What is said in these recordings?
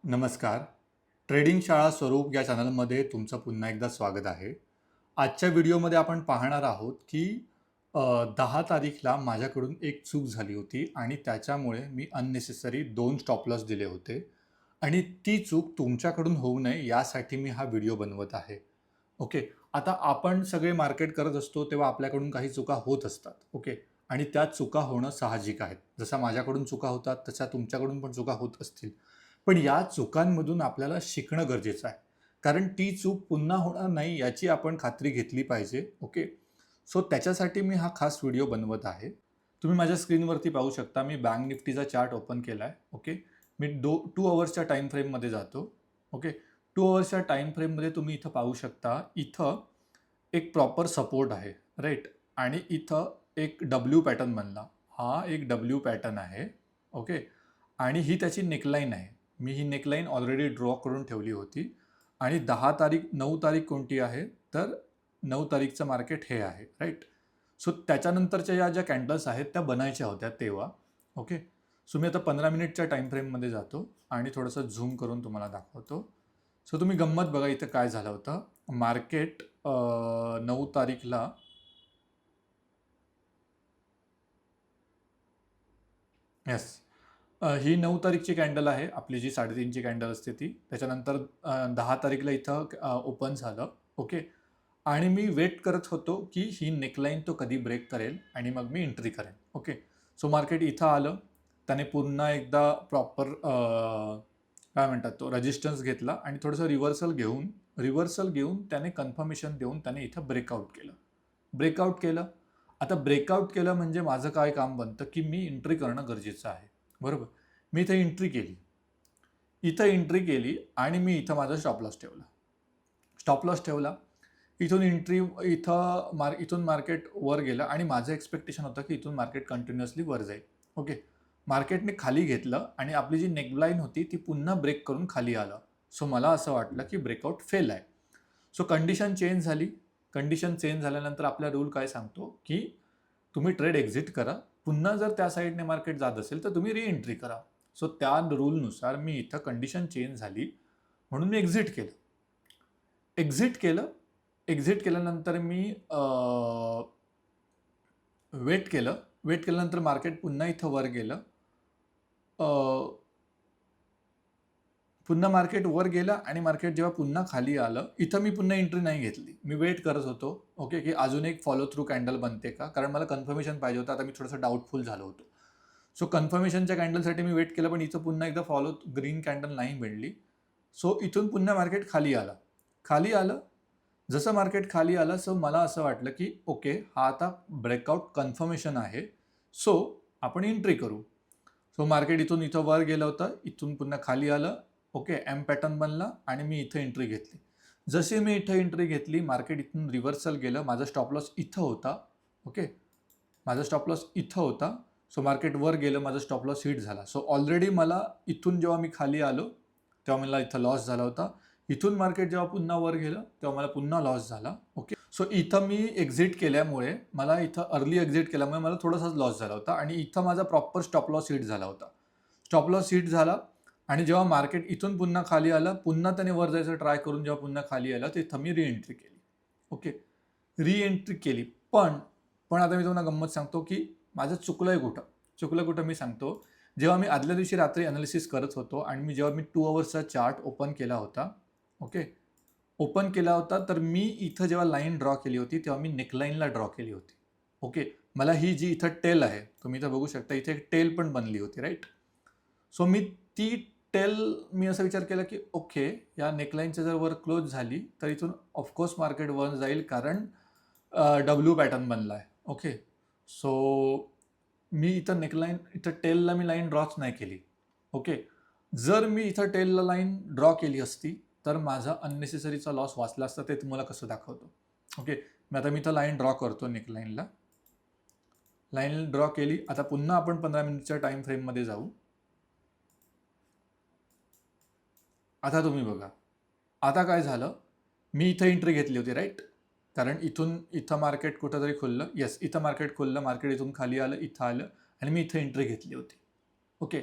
नमस्कार. ट्रेडिंग शाळा स्वरूप या चॅनलमध्ये तुमचं पुन्हा एकदा स्वागत आहे. आजच्या व्हिडिओमध्ये आपण पाहणार आहोत की 10 तारीखला माझ्याकडून एक चूक झाली होती आणि त्याच्यामुळे मी अननेसेसरी 2 स्टॉप लॉस दिले होते आणि ती चूक तुमच्याकडून होऊ नये यासाठी मी हा व्हिडिओ बनवत आहे. ओके. आता आपण सगळे मार्केट करत असतो तेव्हा आपल्याकडून काही चुका होत असतात. ओके. आणि त्या चुका होणं साहजिक आहेत. जसं माझ्याकडून चुका होतात तशा तुमच्याकडून पण चुका होत असतील. पण या चुकांमधून आपल्याला शिकणं गरजेचं आहे. कारण ती चूक पुन्हा होणार नाही याची आपण खात्री घेतली पाहिजे. ओके. सो त्याच्यासाठी मी हा खास व्हिडिओ बनवत आहे. तुम्ही माझ्या स्क्रीनवरती पाहू शकता मी बँक निफ्टीचा चार्ट ओपन केला आहे. ओके. मी 2 अवर्सच्या टाईम फ्रेममध्ये जातो. ओके. 2 अवर्सच्या टाईम फ्रेममध्ये तुम्ही इथं पाहू शकता, इथं एक प्रॉपर सपोर्ट आहे, राईट? आणि इथं एक डब्ल्यू पॅटर्न बनला. हा एक डब्ल्यू पॅटर्न आहे. ओके. आणि ही त्याची नेकलाईन आहे. मी ही नेकलाईन ऑलरेडी ड्रॉ करून ठेवली होती आणि 9 तारीख कोणती आहे? तर 9 तारीखचं मार्केट हे आहे, राईट? सो त्याच्यानंतरच्या या ज्या कॅन्डल्स आहेत त्या बनायच्या होत्या तेव्हा. ओके. सो मी आता 15 मिनिटच्या टाईम फ्रेममध्ये जातो आणि थोडंसं झूम करून तुम्हाला दाखवतो. सो तुम्ही गंमत बघा इथं काय झालं होतं. मार्केट 9 तारीखला येस. ही 9 तारीखची कॅन्डल आहे. आपली जी 3:30ची कॅन्डल असते ती. त्याच्यानंतर 10 तारीखला इथं ओपन झालं. ओके. आणि मी वेट करत होतो की ही नेकलाईन तो कधी ब्रेक करेल आणि मग मी एंट्री करेन. ओके. सो मार्केट इथं आलं. त्याने पुन्हा एकदा प्रॉपर काय म्हणतात तो रेजिस्टन्स घेतला आणि थोडंसं रिव्हर्सल घेऊन त्याने कन्फर्मेशन देऊन त्याने इथं ब्रेकआउट केलं. ब्रेकआउट केलं. आता ब्रेकआउट केलं म्हणजे माझं काय काम बनतं की मी एंट्री करणं गरजेचं आहे. बरोबर. मी इथं एंट्री केली. आणि मी इथं माझा स्टॉप लॉस ठेवला. स्टॉप लॉस ठेवला. इथून मार्केट वर गेलं आणि माझं एक्सपेक्टेशन होतं की इथून मार्केट कंटिन्युअसली वर जाईल. ओके. मार्केटने खाली घेतलं आणि आपली जी नेकलाईन होती ती पुन्हा ब्रेक करून खाली आलं. सो मला असं वाटलं की ब्रेकआउट फेल आहे. सो कंडिशन चेंज झाली. कंडिशन चेंज झाल्यानंतर आपला रूल काय सांगतो की तुम्ही ट्रेड एक्झिट करा. पुन्हा जर त्या साईडने मार्केट जात असेल तर तुम्ही रिएंट्री करा. सो त्या रूलनुसार मी इथं कंडिशन चेंज झाली म्हणून मी एक्झिट केलं. एक्झिट केल्यानंतर मी वेट केल्यानंतर मार्केट पुन्हा इथं वर गेलं. पुन्हा मार्केट वर गेलं आणि मार्केट जेव्हा पुन्हा खाली आलं, इथं मी पुन्हा एंट्री नाही घेतली. मी वेट करत होतो, ओके, की अजून एक फॉलो थ्रू कॅन्डल बनते का? कारण मला कन्फर्मेशन पाहिजे होतं. आता मी थोडंसं डाऊटफुल झालो होतो. सो कन्फर्मेशनच्या कॅन्डलसाठी मी वेट केलं, पण इथं पुन्हा एकदा फॉलो ग्रीन कॅन्डल नाही मिळली. सो इथून पुन्हा मार्केट खाली आलं. जसं मार्केट खाली आलं, सो मला असं वाटलं की ओके, हा आता ब्रेकआउट कन्फर्मेशन आहे. सो आपण एंट्री करू. सो मार्केट इथं वर गेलं होतं. इथून पुन्हा खाली आलं. ओके. एम पॅटर्न बनला आणि मी इथं एंट्री घेतली. जशी मी इथं एंट्री घेतली, मार्केट इथून रिव्हर्सल गेलं. माझा स्टॉप लॉस इथं होता. ओके. माझा स्टॉप लॉस इथं होता. सो मार्केट वर गेलं, माझा स्टॉप लॉस हिट झाला. सो ऑलरेडी मला इथून जेव्हा मी खाली आलो तेव्हा मला इथं लॉस झाला होता. इथून मार्केट जेव्हा पुन्हा वर गेलं तेव्हा मला पुन्हा लॉस झाला. ओके. सो इथं मी एक्झिट केल्यामुळे मला इथं अर्ली एक्झिट केल्यामुळे मला थोडासाच लॉस झाला होता आणि इथं माझा प्रॉपर स्टॉप लॉस हिट झाला होता. स्टॉप लॉस हिट झाला आणि जेव्हा मार्केट इथून पुन्हा खाली आलं, पुन्हा त्याने वर जायचं ट्राय करून जेव्हा पुन्हा खाली आलं, तिथं मी रिएंट्री केली. ओके. रिएंट्री केली. पण आता मी तुम्हाला गंमत सांगतो की माझं चुकलं कुठं मी सांगतो. जेव्हा मी आदल्या दिवशी रात्री अनालिसिस करत होतो आणि जेव्हा मी 2 अवर्सचा चार्ट ओपन केला होता, ओके, तर मी इथं जेव्हा लाईन ड्रॉ केली होती तेव्हा मी नेकलाईनला ड्रॉ केली होती. ओके. मला ही जी इथं टेल आहे, तुम्ही इथं बघू शकता, इथे एक टेल पण बनली होती, राईट? सो मी असा विचार केला की ओके, या नेकलाईनच्या जर वर क्लोज झाली तर इथून ऑफकोर्स मार्केट वर जाईल कारण डब्ल्यू पॅटर्न बनला आहे. ओके. सो मी इथं टेलला मी लाईन ड्रॉच नाही केली. ओके. जर मी इथं टेलला लाईन ड्रॉ केली असती तर माझा अननेसेसरीचा लॉस वाचला असता. ते तुम्हाला कसं दाखवतो. ओके. मी इथं लाईन ड्रॉ करतो. नेकलाईनला लाईन ड्रॉ केली. आता पुन्हा आपण 15 मिनिटच्या टाईम फ्रेममध्ये जाऊ. आता तुम्ही बघा, आता काय झालं. मी इथं एंट्री घेतली होती, राईट? कारण इथं मार्केट कुठंतरी खुललं. येस, इथं मार्केट खुललं. मार्केट इथून खाली आलं, इथं आलं आणि मी इथं एंट्री घेतली होती. ओके.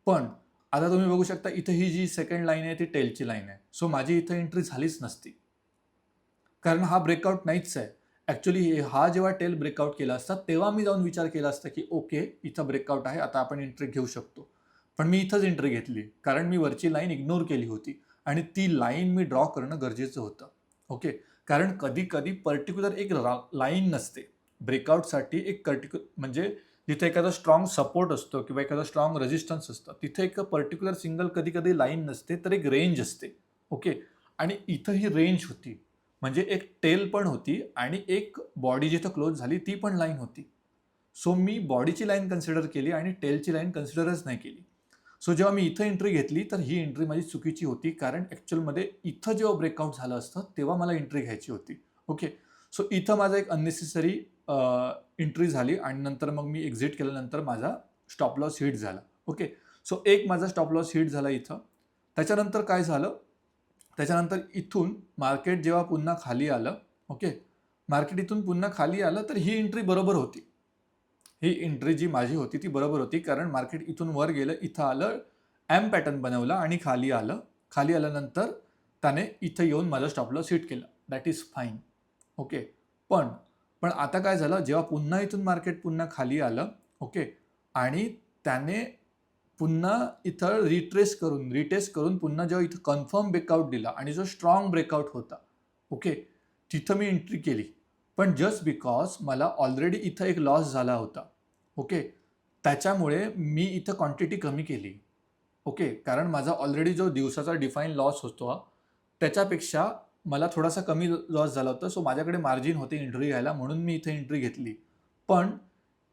पण आता तुम्ही बघू शकता इथं ही जी सेकंड लाईन आहे ती टेलची लाईन आहे. सो माझी इथं एंट्री झालीच नसती, कारण हा ब्रेकआउट नाहीच आहे. ॲक्च्युली हा जेव्हा टेल ब्रेकआउट केला असता तेव्हा मी जाऊन विचार केला असता की ओके इथं ब्रेकआउट आहे, आता आपण एंट्री घेऊ शकतो. पण मी इथंच एंट्री घेतली कारण मी वरची लाईन इग्नोर केली होती आणि ती लाईन मी ड्रॉ करणं गरजेचं होतं. ओके, कारण कधी कधी पर्टिक्युलर एक लाईन नसते ब्रेकआउटसाठी. एक म्हणजे जिथे एखादा स्ट्रॉंग सपोर्ट असतो किंवा एखादा स्ट्रॉंग रेजिस्टन्स असतं तिथे एक पर्टिक्युलर सिंगल कधी कधी लाईन नसते, तर एक रेंज असते. ओके, आणि इथं ही रेंज होती, म्हणजे एक टेल पण होती आणि एक बॉडी जिथं क्लोज झाली ती पण लाईन होती. सो मी बॉडीची लाईन कन्सिडर केली आणि टेलची लाईन कन्सिडरच नाही केली. सो जेव्हा मी इथं एंट्री घेतली तर ही एंट्री माझी चुकीची होती, कारण ॲक्च्युअलमध्ये इथं जेव्हा ब्रेकआउट झालं असतं तेव्हा मला एंट्री घ्यायची होती. ओके, सो इथं माझा एक अननेसेसरी एंट्री झाली आणि नंतर मग मी एक्झिट केल्यानंतर माझा स्टॉप लॉस हिट झाला. ओके, सो एक माझा स्टॉप लॉस हिट झाला इथं. त्याच्यानंतर काय झालं, त्याच्यानंतर इथून मार्केट जेव्हा पुन्हा खाली आलं, ओके, मार्केट इथून पुन्हा खाली आलं तर ही एंट्री बरोबर होती. ही एंट्री जी माझी होती ती बरोबर होती, कारण मार्केट इथून वर गेलं, इथं आलं, एम पॅटर्न बनवला आणि खाली आलं. खाली आल्यानंतर त्याने इथं येऊन माझा स्टॉप लॉस हिट केला. That is fine. ओके, पण पण आता काय झालं, जेव्हा पुन्हा इथून मार्केट पुन्हा खाली आलं, ओके, आणि त्याने पुन्हा इथं रिटेस्ट करून पुन्हा जेव्हा इथं कन्फर्म ब्रेकआउट दिला आणि जो स्ट्रॉंग ब्रेकआउट होता, ओके, तिथं मी एंट्री केली. पण जस्ट बिकॉज मला ऑलरेडी इथं एक लॉस झाला होता, ओके, त्याच्यामुळे मी इथं क्वांटिटी कमी केली. ओके, कारण माझा ऑलरेडी जो दिवसाचा डिफाईन लॉस होतो त्याच्यापेक्षा मला थोडासा कमी लॉस झाला होता. सो माझ्याकडे मार्जिन होते एंट्री घ्यायला, म्हणून मी इथे एंट्री घेतली. पण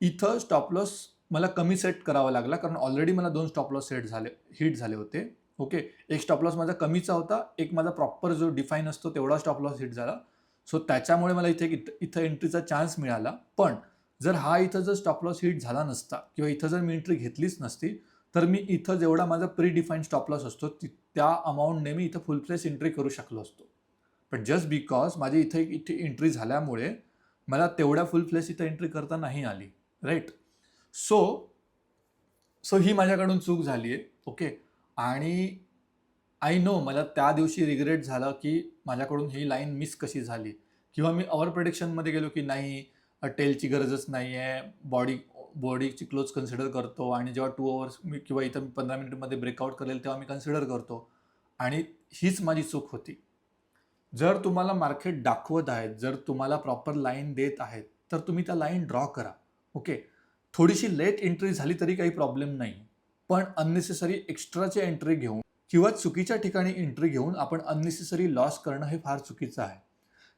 इथं स्टॉप लॉस मला कमी सेट करावा लागला, कारण ऑलरेडी मला 2 स्टॉप लॉस हिट झाले होते. ओके, एक स्टॉप लॉस माझा कमीचा होता, एक माझा प्रॉपर जो डिफाईन असतो तेवढा स्टॉप लॉस हिट झाला. सो त्याच्यामुळे मला इथं एंट्रीचा चान्स मिळाला. पण इथं जर स्टॉप लॉस हिट झाला नसता किंवा इथं जर मी एंट्री घेतलीच नसती, तर मी इथं जेवढा माझा प्री डिफाईन्ड स्टॉप लॉस असतो त्या अमाऊंटने मी इथं फुल फ्लेस एंट्री करू शकलो असतो. पण जस्ट बिकॉज माझी इथे एंट्री झाल्यामुळे मला तेवढ्या फुल फ्लेस इथं एंट्री करता नाही आली. राईट, सो ही माझ्याकडून चूक झाली आहे. ओके, आणि आय नो मला त्या दिवशी रिग्रेट झालं की माझ्याकडून ही लाईन मिस कशी झाली, किंवा मी ओव्हर प्रेडिक्शनमध्ये गेलो की नाही टेलची गरजच नाही आहे, बॉडीची क्लोज कन्सिडर करतो आणि जेव्हा 2 आवर्स मी किंवा इथं 15 मिनिटमध्ये ब्रेकआउट करेल तेव्हा मी कन्सिडर करतो, आणि हीच माझी चूक होती. जर तुम्हाला मार्केट दाखवत आहेत, जर तुम्हाला प्रॉपर लाईन देत आहेत, तर तुम्ही त्या लाईन ड्रॉ करा. ओके, थोडीशी लेट एंट्री झाली तरी काही प्रॉब्लेम नाही, पण अननेसेसरी एक्स्ट्राची एंट्री घेऊन किंवा चुकीच्या ठिकाणी एंट्री घेऊन आपण अननेसेसरी लॉस करणं हे फार चुकीचं आहे.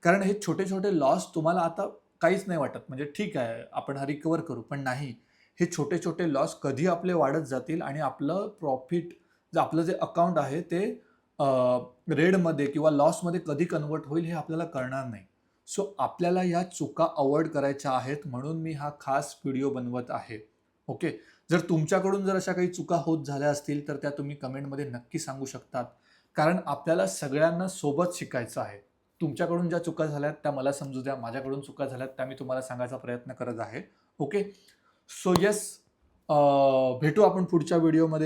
कारण हे छोटे छोटे लॉस तुम्हाला आता काहीच नाही वाटत, म्हणजे ठीक आहे आपण हा रिकवर करू, पण नाही, हे छोटे छोटे लॉस कधी आपले वाढत जातील आणि आपलं प्रॉफिट, आपलं जे अकाउंट आहे ते रेडमध्ये किंवा लॉसमध्ये कधी कन्वर्ट होईल हे आपल्याला कळणार नाही. सो आपल्याला या चुका अवॉइड करायच्या आहेत, म्हणून मी हा खास व्हिडिओ बनवत आहे. ओके, जर तुमच्याकडून जर अशा काही चुका होत झाल्या असतील तर त्या तुम्ही कमेंटमध्ये नक्की सांगू शकतात, कारण आपल्याला सगळ्यांना सोबत शिकायचं आहे. तुमच्याकडून ज्या चुका झाल्यात त्या मला समजू द्या, माझ्याकडून चुका झाल्यात त्या मी तुम्हाला सांगायचा प्रयत्न करत आहे. ओके, सो येस, भेटू आपण पुढच्या व्हिडिओमध्ये.